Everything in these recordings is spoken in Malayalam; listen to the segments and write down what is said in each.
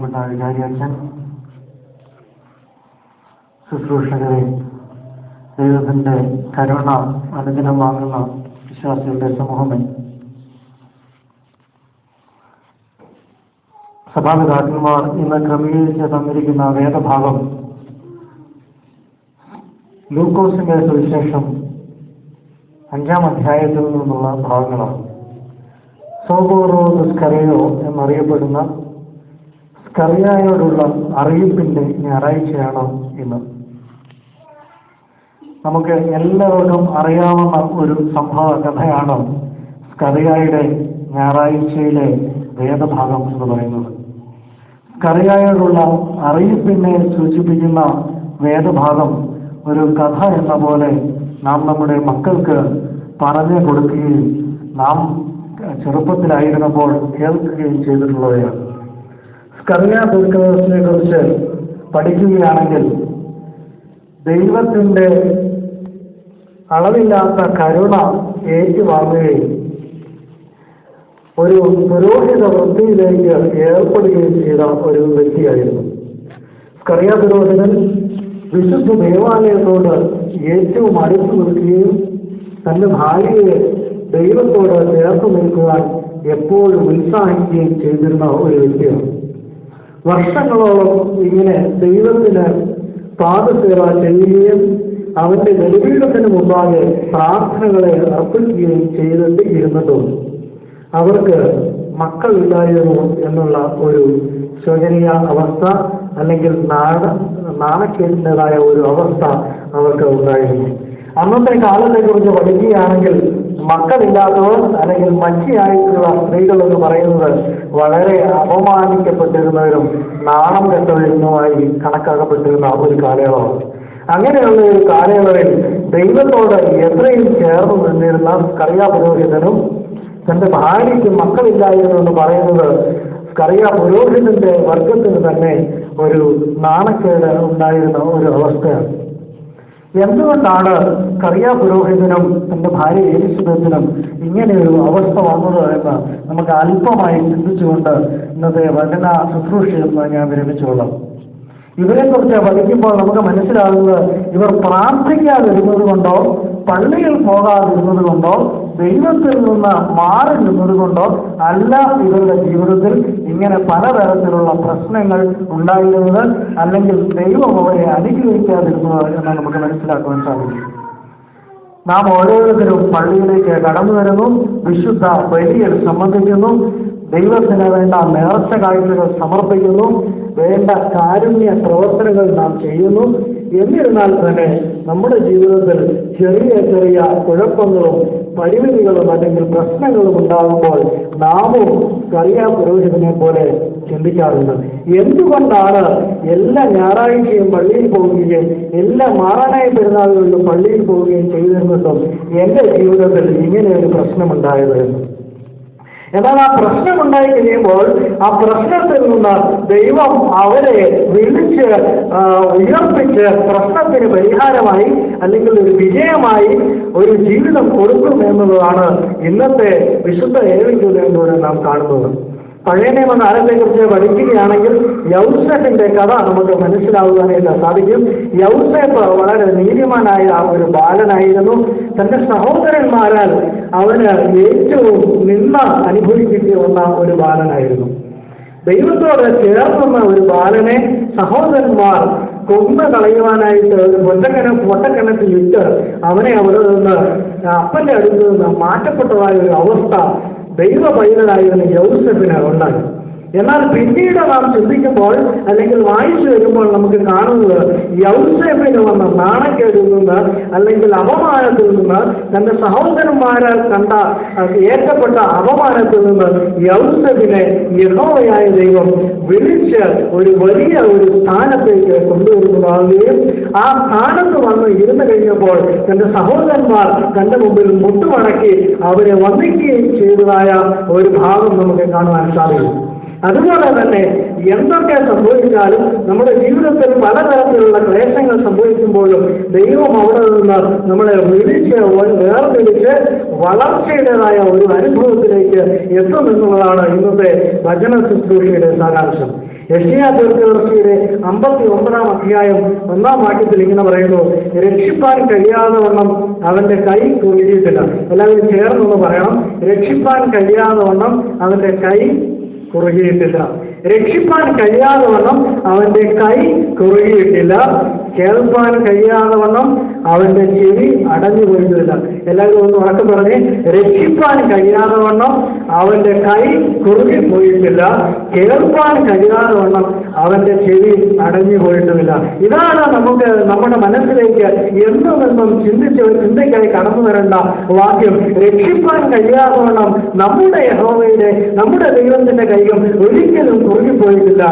വികാരിയച്ഛൻ, ശുശ്രൂഷകരെ, ദൈവത്തിൻ്റെ കരുണ അനുദിനം വാങ്ങുന്ന വിശ്വാസികളുടെ സമൂഹമേ, സഭാപിതാക്കന്മാർ ഇന്ന് ക്രമീകരിച്ച് തന്നിരിക്കുന്ന വേദഭാഗം ലൂക്കോസിന്റെ സുവിശേഷം 5-ാം അധ്യായത്തിൽ നിന്നുള്ള ഭാഗങ്ങളാണ്. സോബോറോ സ്കറിയോ എന്നറിയപ്പെടുന്ന സ്കറിയായോടുള്ള അറിയിപ്പിന്റെ ഞായറാഴ്ചയാണ് ഇന്ന്. നമുക്ക് എല്ലാവർക്കും അറിയാവുന്ന ഒരു സംഭവ കഥയാണ് സ്കറിയായുടെ ഞായറാഴ്ചയിലെ വേദഭാഗം എന്ന് പറയുന്നത്. സ്കറിയായോടുള്ള അറിയിപ്പിനെ സൂചിപ്പിക്കുന്ന വേദഭാഗം ഒരു കഥ എന്ന പോലെ നാം നമ്മുടെ മക്കൾക്ക് പറഞ്ഞു കൊടുക്കുകയും നാം ചെറുപ്പത്തിലായിരുന്നപ്പോൾ കേൾക്കുകയും ചെയ്തിട്ടുള്ളവയാണ്. സ്കറിയ ദുർഗനെ കുറിച്ച് പഠിക്കുകയാണെങ്കിൽ ദൈവത്തിൻ്റെ അളവില്ലാത്ത കരുണ ഏറ്റുവാങ്ങുകയും ഒരു പുരോഹിത വൃത്തിയിലേക്ക് ഏർപ്പെടുകയും ചെയ്ത ഒരു വ്യക്തിയായിരുന്നു. സ്കറിയ പുരോഹിതൻ വിശുദ്ധ ദേവാലയത്തോട് ഏറ്റവും അടുത്തു നിൽക്കുകയും തന്റെ ഭാര്യയെ ദൈവത്തോട് ചേർത്ത് നിൽക്കുവാൻ എപ്പോഴും ഉത്സാഹിക്കുകയും ചെയ്തിരുന്ന ഒരു വ്യക്തിയാണ്. വർഷങ്ങളോളം ഇങ്ങനെ ദൈവത്തിന് പാദസേവ ചെയ്യുകയും അവന്റെ ബലിപീഠത്തിന് മുമ്പാകെ പ്രാർത്ഥനകളെ അർപ്പിക്കുകയും ചെയ്തിട്ട് ഇരുന്നിട്ടും അവർക്ക് മക്കളില്ലായിരുന്നു എന്നുള്ള ഒരു ശോചനീയ അവസ്ഥ, അല്ലെങ്കിൽ നാണക്കേടിൻ്റെതായ ഒരു അവസ്ഥ അവർക്ക് ഉണ്ടായിരുന്നു. അന്നത്തെ കാലത്തെ കുറിച്ച് പഠിക്കുകയാണെങ്കിൽ മക്കളില്ലാത്തവർ അല്ലെങ്കിൽ മച്ചിയായിട്ടുള്ള സ്ത്രീകൾ എന്ന് പറയുന്നത് വളരെ അപമാനിക്കപ്പെട്ടിരുന്നവരും നാണം കെട്ടവരുമായി കണക്കാക്കപ്പെട്ടിരുന്ന ഒരു കാലയളവാണ്. അങ്ങനെയുള്ള ഒരു കാലയളവിൽ ദൈവത്തോട് എത്രയും ചേർന്ന് നിന്നിരുന്ന സ്കറിയ പുരോഹിതനും തന്റെ ഭാര്യയ്ക്ക് മക്കളില്ലായിരുന്നു എന്ന് പറയുന്നത് സ്കറിയ പുരോഹിതന്റെ വർഗത്തിന് തന്നെ ഒരു നാണക്കേട് ഉണ്ടായിരുന്ന ഒരു അവസ്ഥയാണ്. എന്തുകൊണ്ടാണ് സ്കറിയ പുരോഹിതനും തന്റെ ഭാര്യ എലിസബത്തിനും ഇങ്ങനെയൊരു അവസ്ഥ വന്നത് എന്ന് നമുക്ക് അല്പമായി ചിന്തിച്ചുകൊണ്ട് ഇന്നത്തെ വചന ശുശ്രൂഷയിൽ ഞാൻ വിരമിച്ചുകൊള്ളാം. ഇവരെക്കുറിച്ച് പഠിക്കുമ്പോൾ നമുക്ക് മനസ്സിലാകുന്നത് ഇവർ പ്രാർത്ഥിക്കാതിരുന്നത് കൊണ്ടോ പള്ളിയിൽ പോകാതിരുന്നത് കൊണ്ടോ ദൈവത്തിൽ നിന്ന് മാറി നിന്നത് കൊണ്ടോ അല്ല ഇവരുടെ ജീവിതത്തിൽ ഇങ്ങനെ പലതരത്തിലുള്ള പ്രശ്നങ്ങൾ ഉണ്ടായിരുന്നത്, അല്ലെങ്കിൽ ദൈവം അവരെ അനുഗ്രഹിക്കാതിരുന്നത് എന്ന് നമുക്ക് മനസ്സിലാക്കുവാൻ സാധിക്കും. നാം ഓരോരുത്തരും പള്ളിയിലേക്ക് കടന്നു വരുന്നു, വിശുദ്ധ ബലിയിൽ സംബന്ധിക്കുന്നു, ദൈവത്തിന് വേണ്ട നേർച്ച കാഴ്ചകൾ സമർപ്പിക്കുന്നു, വേണ്ട കാരുണ്യ പ്രവർത്തനങ്ങൾ നാം ചെയ്യുന്നു. എന്നിരുന്നാൽ തന്നെ നമ്മുടെ ജീവിതത്തിൽ ചെറിയ ചെറിയ കുഴപ്പങ്ങളും പരിമിതികളും അല്ലെങ്കിൽ പ്രശ്നങ്ങളും ഉണ്ടാകുമ്പോൾ നാമും സ്കറിയ പുരോഹിതനെ പോലെ ചിന്തിക്കാറുണ്ട്. എന്തുകൊണ്ടാണ് എല്ലാ ഞായറാഴ്ചയും പള്ളിയിൽ പോവുകയും എല്ലാ മാറാനായ പെരുന്നാളുകളിലും പള്ളിയിൽ പോവുകയും ചെയ്തിരുന്നിട്ടും എൻ്റെ ജീവിതത്തിൽ ഇങ്ങനെ ഒരു പ്രശ്നമുണ്ടായത് എന്ന്. എന്നാൽ ആ പ്രശ്നമുണ്ടായി കഴിയുമ്പോൾ ആ പ്രശ്നത്തിൽ നിന്ന് ദൈവം അവരെ വിളിച്ച് ഉയർപ്പിച്ച് പ്രശ്നത്തിന് പരിഹാരമായി അല്ലെങ്കിൽ ഒരു വിജയമായി ഒരു ജീവിതം കൊടുക്കും എന്നുള്ളതാണ് ഇന്നത്തെ വിശുദ്ധ ഏവൻഗേലിയനിലൂടെ നാം കാണുന്നത്. പഴയ നിയമ കാലത്തെക്കുറിച്ച് പഠിക്കുകയാണെങ്കിൽ യൗസേപ്പിന്റെ കഥ നമുക്ക് മനസ്സിലാവുവാനായിട്ട് സാധിക്കും. യൗസേപ്പ് വളരെ നീതിമാനായ ഒരു ബാലനായിരുന്നു. തന്റെ സഹോദരന്മാരാൽ അവന് ഏറ്റവും നിന്ദ അനുഭവിക്കേണ്ടി വന്ന ഒരു ബാലനായിരുന്നു. ദൈവത്തോട് ചേർന്ന ഒരു ബാലനെ സഹോദരന്മാർ കൊന്നു കളയുവാനായിട്ട് ഒരു പൊട്ടക്കിണറ്റിൽ ഇട്ട് അവനെ അവിടെ നിന്ന് അപ്പന്റെ അടുത്ത് നിന്ന് മാറ്റപ്പെട്ടതായ ഒരു അവസ്ഥ ദൈവ പൈതലായിരുന്ന യൗസേപ്പിന് ഉണ്ടായി. എന്നാൽ പിന്നീട് നാം ചിന്തിക്കുമ്പോൾ അല്ലെങ്കിൽ വായിച്ചു വരുമ്പോൾ നമുക്ക് കാണുന്നത് യൗസേപ്പിന് വന്ന നാണക്കേടിൽ നിന്ന് അല്ലെങ്കിൽ അപമാനത്തിൽ നിന്ന്, തന്റെ സഹോദരന്മാരാൽ കണ്ട ഏറ്റപ്പെട്ട അപമാനത്തിൽ നിന്ന് യൗസേപ്പിനെ യഹോവയായ ദൈവം വിളിച്ച് ഒരു വലിയ ഒരു സ്ഥാനത്തേക്ക് കൊണ്ടുവരുന്നതാവുകയും ആ സ്ഥാനത്ത് വന്ന് ഇരുന്നു കഴിഞ്ഞപ്പോൾ തന്റെ സഹോദരന്മാർ തന്റെ മുമ്പിൽ മുട്ടുമടക്കി അവരെ വന്ദിക്കുകയും ചെയ്തതായ ഒരു ഭാഗം നമുക്ക് കാണുവാൻ സാധിക്കും. അതുപോലെ തന്നെ എന്തൊക്കെ സംഭവിച്ചാലും നമ്മുടെ ജീവിതത്തിൽ പലതരത്തിലുള്ള ക്ലേശങ്ങൾ സംഭവിക്കുമ്പോഴും ദൈവം അവിടെ നിന്ന് നമ്മളെ വിളിച്ച് വേർതിരിച്ച് വളർച്ചയുടേതായ ഒരു അനുഭവത്തിലേക്ക് എത്തുമെന്നുള്ളതാണ് ഇന്നത്തെ വചന ശുശ്രൂഷയുടെ സാരാംശം. യെശയ്യാ ദീർഘദർശിയുടെ 59-ാം അധ്യായം 1-ാം വാക്യത്തിൽ ഇങ്ങനെ പറയുന്നു, രക്ഷിപ്പാൻ കഴിയാതെ വണ്ണം അവന്റെ കൈ കുറുകിയിട്ടില്ല. എല്ലാവരും ചേർന്നൊന്ന് പറയണം, രക്ഷിപ്പാൻ കഴിയാതെ വണ്ണം അവന്റെ കൈ കുറുകിയിട്ടില്ല. രക്ഷിപ്പാൻ കഴിയാതെ വണ്ണം അവന്റെ കൈ കുറുകിയിട്ടില്ല. കേൾപ്പാൻ കഴിയാതെ വണ്ണം അവന്റെ ചെവി അടഞ്ഞു പോയിട്ടില്ല. എല്ലാവരും ഒന്ന് ഉറക്കം പറഞ്ഞ്, രക്ഷിപ്പാൻ കഴിയാതെ വണ്ണം അവന്റെ കൈ കുറുകി പോയിട്ടില്ല. കേൾപ്പാൻ കഴിയാതെ വണ്ണം അവന്റെ ചെവി അടഞ്ഞു പോയിട്ടുമില്ല. ഇതാണ് നമുക്ക് നമ്മുടെ മനസ്സിലേക്ക് എന്നും ചിന്തയ്ക്കായി കടന്നു വരേണ്ട വാക്യം. രക്ഷിപ്പാൻ കഴിയാതെ വണ്ണം നമ്മുടെ യഹോവയുടെ, നമ്മുടെ ദൈവത്തിന്റെ കൈകൾ ഒരിക്കലും കുറുകിപ്പോയിട്ടില്ല.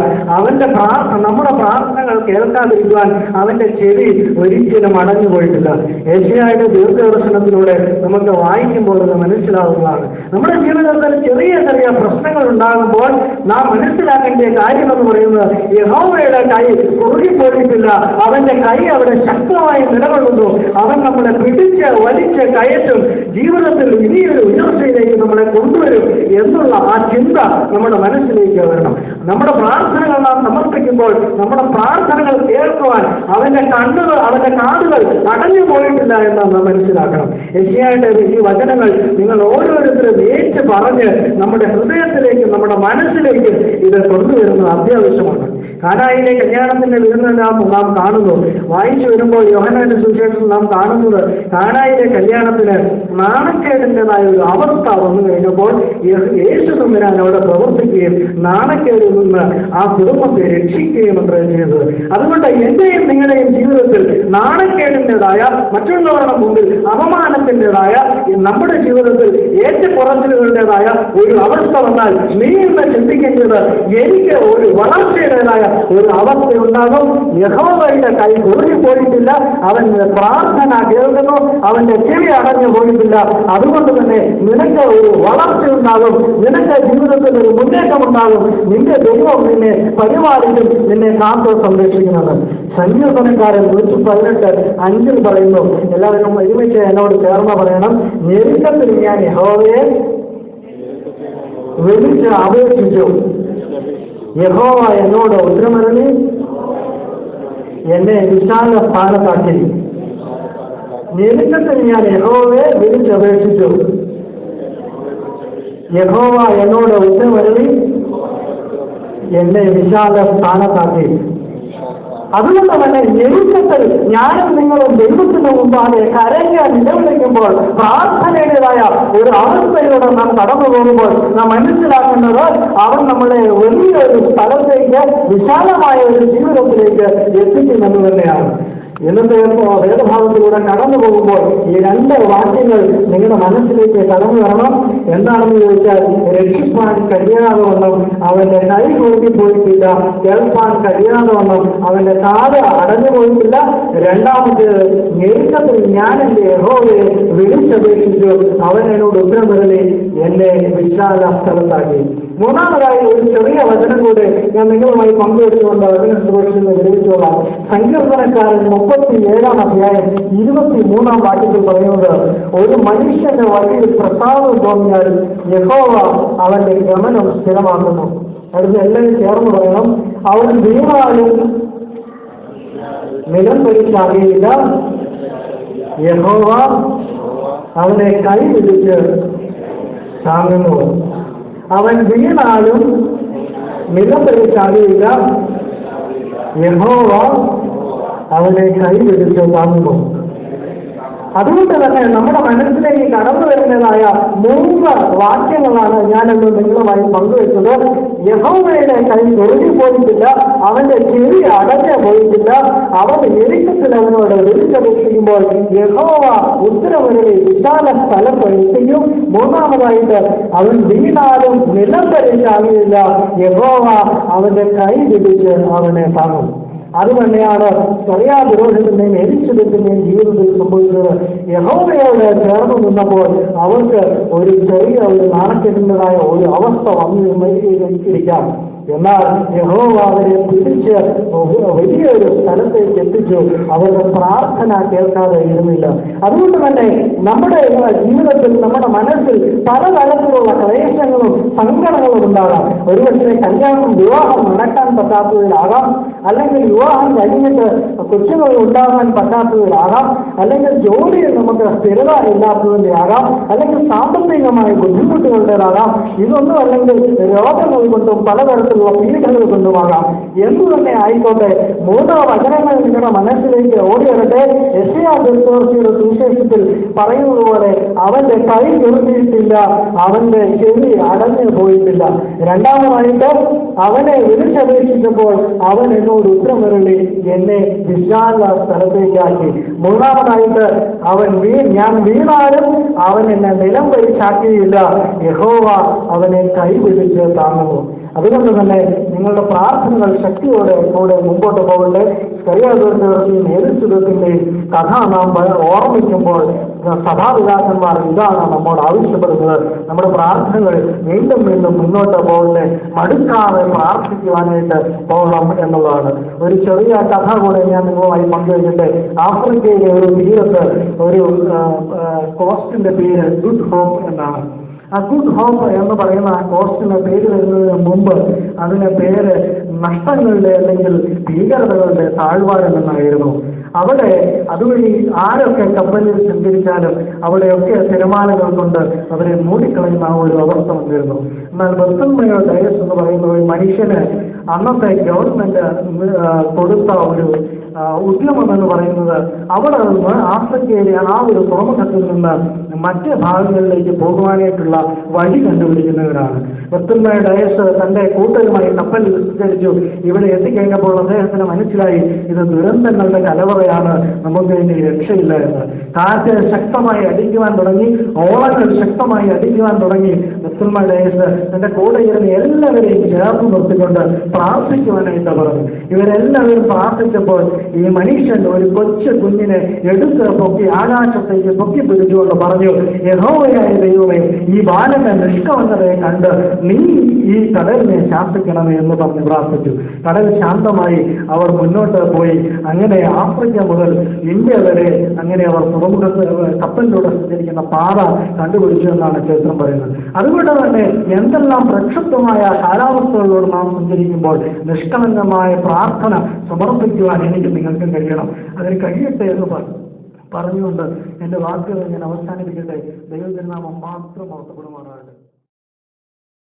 നമ്മുടെ പ്രാർത്ഥനകൾ കേൾക്കാതിരിക്കുവാൻ അവന്റെ ചെവി ഒരിക്കലും അടഞ്ഞു പോയിട്ടില്ല. യെശയ്യായുടെ ദീർഘദർശനത്തിലൂടെ നമുക്ക് വായിക്കുമ്പോൾ അത് മനസ്സിലാവുന്നതാണ്. നമ്മുടെ ജീവിതത്തിൽ ചെറിയ ചെറിയ പ്രശ്നങ്ങൾ ഉണ്ടാകുമ്പോൾ നാം മനസ്സിലാക്കേണ്ട കാര്യമെന്ന് പറയുന്നത്, യഹോവയുടെ കൈ കുറുകിപ്പോയിട്ടില്ല. അവന്റെ കൈ അവിടെ ശക്തമായി നിലകൊള്ളുന്നു. അവൻ നമ്മളെ പിടിച്ച് വലിച്ച് കയറ്റും. ജീവിതത്തിൽ ഇനിയൊരു ഉയർച്ചയിലേക്ക് നമ്മളെ കൊണ്ടുവരും എന്നുള്ള ആ ചിന്ത നമ്മുടെ മനസ്സിലേക്ക് വരണം. നമ്മുടെ പ്രാർത്ഥനകൾ നാം സമർപ്പിക്കുമ്പോൾ നമ്മുടെ പ്രാർത്ഥനകൾ കേൾക്കുവാൻ അവന്റെ കണ്ണുകൾ, അവന്റെ കാതുകൾ അടഞ്ഞു പോയിട്ടില്ല എന്ന് നാം മനസ്സിലാക്കണം. യെശയ്യായുടെ ഈ വചനങ്ങൾ നിങ്ങൾ ഓരോരുത്തരും ഏറ്റു പറഞ്ഞ് നമ്മുടെ ഹൃദയത്തിലേക്ക്, നമ്മുടെ മനസ്സിലേക്ക് ഇത് കൊണ്ടുവരുന്നത് അത്യാവശ്യമാണ്. കാനായിലെ കല്യാണത്തിന്റെ വിരുന്നിനകത്ത് നാം കാണുന്നു, വായിച്ചു വരുമ്പോൾ യോഹന്നാന്റെ സുവിശേഷത്തിൽ നാം കാണുന്നത്, കാനായിലെ കല്യാണത്തിന് നാണക്കേടിൻ്റെതായ ഒരു അവസ്ഥ വന്നു കഴിഞ്ഞപ്പോൾ യേശു തമ്പുരാൻ അവിടെ പ്രവർത്തിക്കുകയും നാണക്കേടിൽ നിന്ന് ആ കുടുംബത്തെ രക്ഷിക്കുകയും അത്രയും ചെയ്തത്. അതുകൊണ്ട് എന്റെയും നിങ്ങളുടെയും ജീവിതത്തിൽ നാണക്കേടിൻ്റെതായ, മറ്റുള്ളവരുടെ മുമ്പിൽ അപമാനത്തിൻ്റെതായ, നമ്മുടെ ജീവിതത്തിൽ ഏറ്റുപുറച്ചിലുകളുടേതായ ഒരു അവസ്ഥ വന്നാൽ നീ എന്ന് ചിന്തിക്കേണ്ടത്, എനിക്ക് ഒരു വളർച്ചയുടേതായ ഒരു അവസ്ഥയുണ്ടാകും. യഹോവയുടെ കൈ കുറുകിപ്പോയിട്ടില്ല. അവൻ പ്രാർത്ഥന കേൾക്കുന്നു. അവന്റെ ചെവി അടഞ്ഞു പോയിട്ടില്ല. അതുകൊണ്ട് തന്നെ നിനക്ക് ഒരു വളർച്ചയുണ്ടാകും. നിനക്ക് ജീവിതത്തിൽ ഒരു മുന്നേറ്റമുണ്ടാകും. നിന്റെ ദൈവം നിന്നെ പരിപാലിക്കും, നിന്നെ കാത്തു സംരക്ഷിക്കുന്നത്. സങ്കീർത്തനക്കാരൻ 118:5 പറയുന്നു. എല്ലാവരും ഒരുമിച്ച് എന്നോട് ചേർന്ന് പറയണം, ഞെരുക്കത്തിൽ ഞാൻ യഹോവയെ വിളിച്ച് അപേക്ഷിച്ചു, യഹോവ എന്നോട് ഉത്തരമരുളി എന്നെ വിശാല സ്ഥാനത്താക്കി. ഞെരുക്കത്തിൽ ഞാൻ യഹോവയെ വിളിച്ചപേക്ഷിച്ചു, യഹോവ എന്നോട് ഉത്തരമരുളി എന്നെ വിശാല സ്ഥാനത്താക്കി. അതുകൊണ്ട് തന്നെ ഞെരുക്കത്തിൽ ഞാനും നിങ്ങളും ദൈവത്തിന് മുമ്പാകെ കരഞ്ഞ് നിലവിളിക്കുമ്പോൾ, പ്രാർത്ഥനയുടേതായ ഒരു അവസ്ഥയിലൂടെ നാം കടന്നു പോകുമ്പോൾ നാം മനസ്സിലാക്കുന്നത്, അവൻ നമ്മളെ വലിയൊരു സ്ഥലത്തേക്ക്, വിശാലമായ ഒരു ജീവിതത്തിലേക്ക് എത്തിക്കുമെന്ന് തന്നെയാണ്. ഇന്നത്തെ വേദഭാഗത്തിലൂടെ കടന്നു പോകുമ്പോൾ ഈ 2 വാക്യങ്ങൾ നിങ്ങളുടെ മനസ്സിലേക്ക് കടന്നു വരണം. എന്താണെന്ന് ചോദിച്ചാൽ, രക്ഷിപ്പാൻ കഴിയാതെ വണ്ണം അവന്റെ കൈ കുറുകിപ്പോയിട്ടില്ല. കേൾപ്പാൻ കഴിയാതെ വണ്ണം അവന്റെ കാത് അടഞ്ഞു പോയിട്ടില്ല. രണ്ടാമത്തേത്, ഞെരുക്കത്തിൽ ഞാൻ എന്റെ യഹോവയെ വിളിച്ചപേക്ഷിച്ചു, അവൻ എന്നോട് ഉത്തരമരുളി എന്നെ വിശാല സ്ഥലത്താക്കി. മൂന്നാമതായി ഒരു ചെറിയ വചനം കൂടെ ഞാൻ നിങ്ങളുമായി പങ്കുവെച്ചുകൊണ്ട് അതിനെ വിരമിച്ചോളാം. സങ്കീർത്തനക്കാരൻ 37-ാം അധ്യായം 23-ാം വാക്യത്തിൽ പറയുന്നത്, ഒരു മനുഷ്യന്റെ വഴിയിൽ പ്രസാദം തോന്നിയാൽ യഹോവ അവന്റെ ഗമനം സ്ഥിരമാക്കുന്നു. അടുത്ത് എല്ലാവരും ചേർന്ന് പറയണം, അവൻ വീണാലും നിലം പരിശാകയില്ല, യഹോവ അവനെ കൈ പിടിച്ച് താങ്ങുന്നു. അവൻ വീണാലും നിലം പരിശാകയില്ല, യഹോവ അവനെ കൈ പിടിച്ച് താങ്ങുന്നു. അതുകൊണ്ട് തന്നെ നമ്മുടെ മനസ്സിലേക്ക് കടന്നു വരുന്നതായ 3 വാക്യങ്ങളാണ് ഞാനത് നിങ്ങളുമായി പങ്കുവെച്ചത്. യഹോവയുടെ കൈ കുറുകിപ്പോയിട്ടില്ല, അവന്റെ ചെവി അടഞ്ഞു പോയിട്ടില്ല, അവൻ ഞെരുക്കത്തിൽ അവനോട് വിളിച്ചപേക്ഷിക്കുമ്പോൾ യഹോവ ഉത്തരമരുളി വിശാല സ്ഥലത്ത് എത്തിക്കും. മൂന്നാമതായിട്ട്, അവൻ വീണാലും നിലം പരിശാകയില്ല, യഹോവ അവന്റെ കൈ പിടിച്ച് അവനെ താങ്ങും. അതുതന്നെയാണ് സ്കറിയാപുരോഹിതന്റെയും എലിശബത്തിന്റെയും ജീവിതത്തിൽ സംഭവിച്ചത്. യഹോവയോട് ചേർന്ന് നിന്നപ്പോൾ അവർക്ക് ഒരു ചെറിയ ഒരു നാണക്കെട്ടിൻ്റെതായ ഒരു അവസ്ഥ വന്നിരിക്കാം. എന്നാൽ യഹോവ അവരെ പിടിച്ച് വലിയൊരു സ്ഥലത്തേക്ക് എത്തിച്ചു. അവരുടെ പ്രാർത്ഥന കേൾക്കാതെ ഇരുന്നില്ല. അതുകൊണ്ട് തന്നെ നമ്മുടെ ജീവിതത്തിൽ, നമ്മുടെ മനസ്സിൽ പലതരത്തിലുള്ള ക്ലേശങ്ങളും സങ്കടങ്ങളും ഉണ്ടാകാം. ഒരുപക്ഷെ വിവാഹം നടക്കാൻ പറ്റാത്തതിലാകാം, അല്ലെങ്കിൽ വിവാഹം കഴിഞ്ഞിട്ട് കൊച്ചുകൾ ഉണ്ടാകാൻ പറ്റാത്തതിലാകാം, അല്ലെങ്കിൽ ജോലിയിൽ നമുക്ക് സ്ഥിരത ഇല്ലാത്തതിന്റെ ആകാം, അല്ലെങ്കിൽ സാമ്പത്തികമായ ബുദ്ധിമുട്ടുകളുടേതാകാം. ഇതൊന്നും അല്ലെങ്കിൽ രോഗങ്ങൾ കൊണ്ടും പലതരത്തിലുള്ള പീഡകൾ കൊണ്ടുമാകാം. എന്തു തന്നെ ആയിക്കോട്ടെ, 3 വചനങ്ങൾ നിങ്ങളുടെ മനസ്സിലേക്ക് ഓടിവരട്ടെ. യെശയ്യാ-ദീർഘദർശിയുടെ സുവിശേഷത്തിൽ പറയുന്നത് പോലെ അവന്റെ കൈ നിർത്തിയിട്ടില്ല, അവന്റെ ചെവി അടഞ്ഞു പോയിട്ടില്ല. രണ്ടാമതായിട്ട് അവനെ വിളിച്ചപേക്ഷിച്ചപ്പോൾ അവൻ എന്നോട് ഉത്തരമരുളി എന്നെ വിശാല സ്ഥലത്തേക്കാക്കി. മൂന്നാമതായിട്ട് ഞാൻ വീണാലും അവൻ എന്നെ നിലം പരിച്ചാക്കിയില്ല, യഹോവ അവനെ കൈപിടിച്ച് താങ്ങുന്നു. അതുകൊണ്ട് തന്നെ നിങ്ങളുടെ പ്രാർത്ഥനകൾ ശക്തിയോടെ കൂടെ മുമ്പോട്ട് പോകട്ടെ. യെശയ്യാ-ദീർഘദർശിയും എലിസബത്തിന്റെയും കഥ നാം ഓർമ്മിക്കുമ്പോൾ സഭാപിതാക്കന്മാർ ഇതാണ് നമ്മോട് ആവശ്യപ്പെടുന്നത്. നമ്മുടെ പ്രാർത്ഥനകൾ വീണ്ടും വീണ്ടും മുന്നോട്ട് പോകട്ടെ, മടുക്കാതെ പ്രാർത്ഥിക്കുവാനായിട്ട് പോകണം എന്നുള്ളതാണ്. ഒരു ചെറിയ കഥ കൂടെ ഞാൻ നിങ്ങളുമായി പങ്കുവയ്ക്കട്ടെ. ആഫ്രിക്കയിലെ ഒരു തീരത്ത് ഒരു കോസ്റ്റിന്റെ പേര് ഗുഡ് ഹോപ്പ് എന്നാണ്. ആ ഗുഡ് ഹോപ്പ് എന്ന് പറയുന്ന ആ കോസ്റ്റിന്റെ പേര് വരുന്നതിന് മുമ്പ് അതിന്റെ പേര് നഷ്ടങ്ങളുടെ അല്ലെങ്കിൽ ഭീകരതകളുടെ താഴ്വാരം എന്നായിരുന്നു. അവിടെ അതുവഴി ആരൊക്കെ കപ്പലിൽ സഞ്ചരിച്ചാലും അവിടെയൊക്കെ തിരമാലകൾ കൊണ്ട് അവരെ മൂടിക്കളയുന്ന ആ ഒരു അവസ്ഥ വന്നിരുന്നു. എന്നാൽ ബർത്തൽമയോ ഡയസ് എന്ന് പറയുന്ന ഒരു മനുഷ്യന് അന്നത്തെ ഗവൺമെന്റ് കൊടുത്ത ഒരു ഉദ്യമം എന്ന് പറയുന്നത് അവിടെ നിന്ന് ആഫ്രിക്കയിലെ ആ ഒരു തുറമുഖത്തിൽ നിന്ന് മറ്റ് ഭാഗങ്ങളിലേക്ക് പോകുവാനായിട്ടുള്ള വഴി കണ്ടുപിടിക്കുന്നവരാണ്. ബർത്തൽമയോ ഡയസ് തന്റെ കൂട്ടരുമായി കപ്പലിൽ സഞ്ചരിച്ചു. ഇവിടെ എത്തിക്കഴിഞ്ഞപ്പോൾ അദ്ദേഹത്തിന് മനസ്സിലായി ഇത് ദുരന്തങ്ങളുടെ കലവറയാണ്, നമുക്ക് ഇനി രക്ഷയില്ല എന്ന്. കാറ്റ് ശക്തമായി അടിക്കുവാൻ തുടങ്ങി, ഓളങ്ങൾ ശക്തമായി അടിക്കുവാൻ തുടങ്ങി. ബർത്തൽമയോ ഡയസ് തന്റെ കൂടെ ഇരുന്ന് എല്ലാവരെയും ചേർത്ത് നിർത്തിക്കൊണ്ട് പ്രാർത്ഥിക്കുവാനായിട്ട് പറഞ്ഞു. ഇവരെല്ലാവരും പ്രാർത്ഥിച്ചപ്പോൾ ഈ മനുഷ്യൻ ഒരു കൊച്ചു കുഞ്ഞിനെ എടുത്ത് പൊക്കി ആകാശത്തേക്ക് പൊക്കി പിടിച്ചുകൊണ്ട് പറഞ്ഞു, യഹോവയായ ദൈവമേ, ഈ ബാലന്റെ നിഷ്കളങ്കതയെ കണ്ട് നീ ഈ കടലിനെ ശാസിക്കണമേ എന്ന് പറഞ്ഞ് പ്രാർത്ഥിച്ചു. കടൽ ശാന്തമായി. അവർ മുന്നോട്ട് പോയി. അങ്ങനെ ആഫ്രിക്ക മുതൽ ഇന്ത്യ വരെ അങ്ങനെ അവർ തുറമുഖത്ത് കപ്പലിലൂടെ സഞ്ചരിക്കുന്ന പാത കണ്ടുപിടിച്ചു എന്നാണ് ചരിത്രം പറയുന്നത്. അതുകൊണ്ട് തന്നെ എന്തെല്ലാം പ്രക്ഷുബ്ധമായ കാലാവസ്ഥകളോട് നാം സഞ്ചരിക്കുമ്പോൾ നിഷ്കളങ്കമായ പ്രാർത്ഥന സമർപ്പിക്കുവാൻ എനിക്ക് നിങ്ങൾക്കും കഴിയണം. അതിന് കഴിയട്ടെ എന്ന് പറഞ്ഞുകൊണ്ട് എൻ്റെ വാക്കുകൾ ഞാൻ അവസാനിപ്പിക്കട്ടെ. ദൈവത്തിനാമം മാത്രം ഓർത്തപ്പെടുമാറാകട്ടെ.